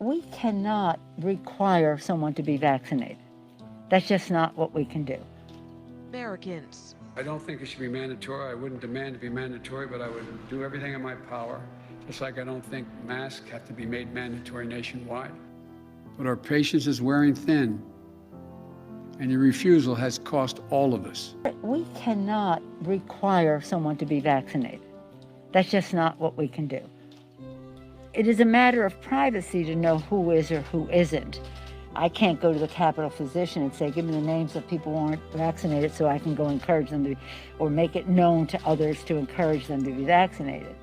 We cannot require someone to be vaccinated. That's just not what we can do. Americans. I don't think it should be mandatory. I wouldn't demand to be mandatory, but I would do everything in my power, just like I don't think masks have to be made mandatory nationwide. But our patience is wearing thin, and your refusal has cost all of us. We cannot require someone to be vaccinated. That's just not what we can do. It is a matter of privacy to know who is or who isn't. I can't go to the Capitol physician and say, give me the names of people who aren't vaccinated so I can go encourage them to, or make it known to others to encourage them to be vaccinated.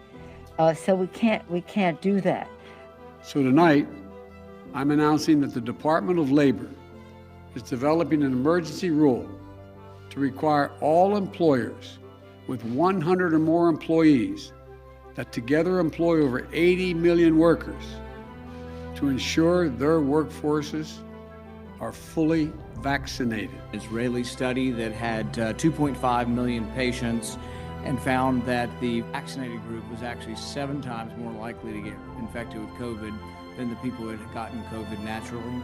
So we can't do that. So tonight, I'm announcing that the Department of Labor is developing an emergency rule to require all employers with 100 or more employees that together employ over 80 million workers to ensure their workforces are fully vaccinated. An Israeli study that had 2.5 million patients and found that the vaccinated group was actually 7 times more likely to get infected with COVID than the people who had gotten COVID naturally.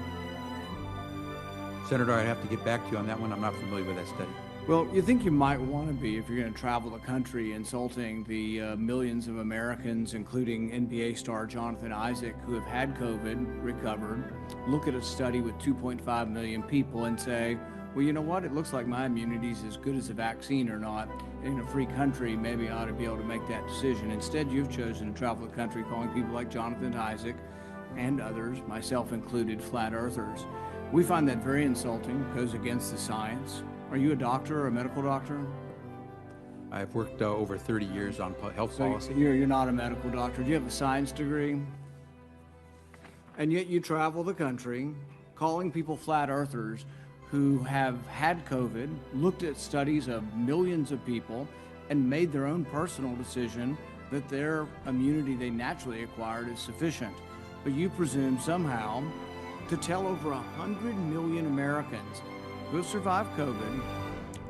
Senator, I have to get back to you on that one. I'm not familiar with that study. Well, you think you might want to be if you're going to travel the country insulting the millions of Americans, including NBA star Jonathan Isaac, who have had COVID, recovered, look at a study with 2.5 million people and say, well, you know what? It looks like my immunity is as good as a vaccine or not. In a free country, maybe I ought to be able to make that decision. Instead, you've chosen to travel the country calling people like Jonathan Isaac and others, myself included, flat earthers. We find that very insulting, goes against the science. Are you a doctor or a medical doctor? I've worked over 30 years on health policy. You're not a medical doctor. Do you have a science degree? And yet you travel the country calling people flat earthers who have had COVID, looked at studies of millions of people, and made their own personal decision that their immunity they naturally acquired is sufficient. But you presume somehow to tell over 100 million Americans who have survived COVID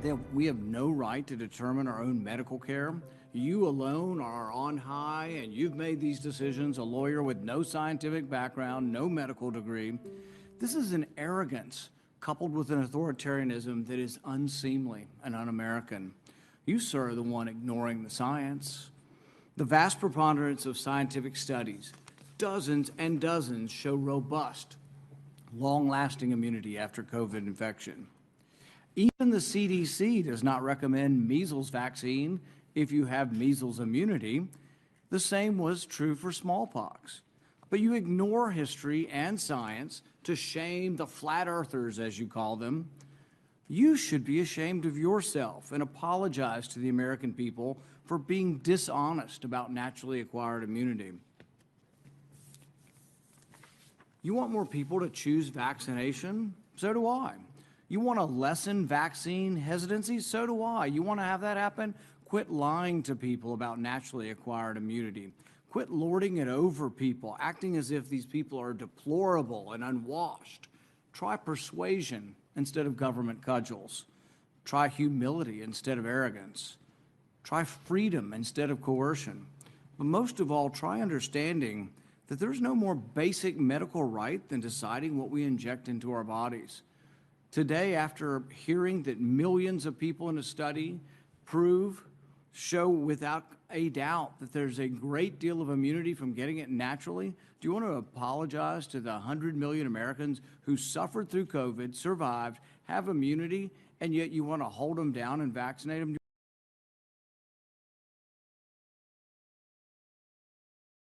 that we have no right to determine our own medical care. You alone are on high, and you've made these decisions, a lawyer with no scientific background, no medical degree. This is an arrogance coupled with an authoritarianism that is unseemly and un-American. You, sir, are the one ignoring the science. The vast preponderance of scientific studies, dozens and dozens, show robust, long-lasting immunity after COVID infection. Even the CDC does not recommend measles vaccine if you have measles immunity. The same was true for smallpox. But you ignore history and science to shame the flat earthers, as you call them. You should be ashamed of yourself and apologize to the American people for being dishonest about naturally acquired immunity. You want more people to choose vaccination? So do I. You want to lessen vaccine hesitancy? So do I. You want to have that happen? Quit lying to people about naturally acquired immunity. Quit lording it over people, acting as if these people are deplorable and unwashed. Try persuasion instead of government cudgels. Try humility instead of arrogance. Try freedom instead of coercion. But most of all, try understanding that there's no more basic medical right than deciding what we inject into our bodies. Today, after hearing that millions of people in a study show without a doubt that there's a great deal of immunity from getting it naturally, do you want to apologize to the 100 million Americans who suffered through COVID, survived, have immunity, and yet you want to hold them down and vaccinate them?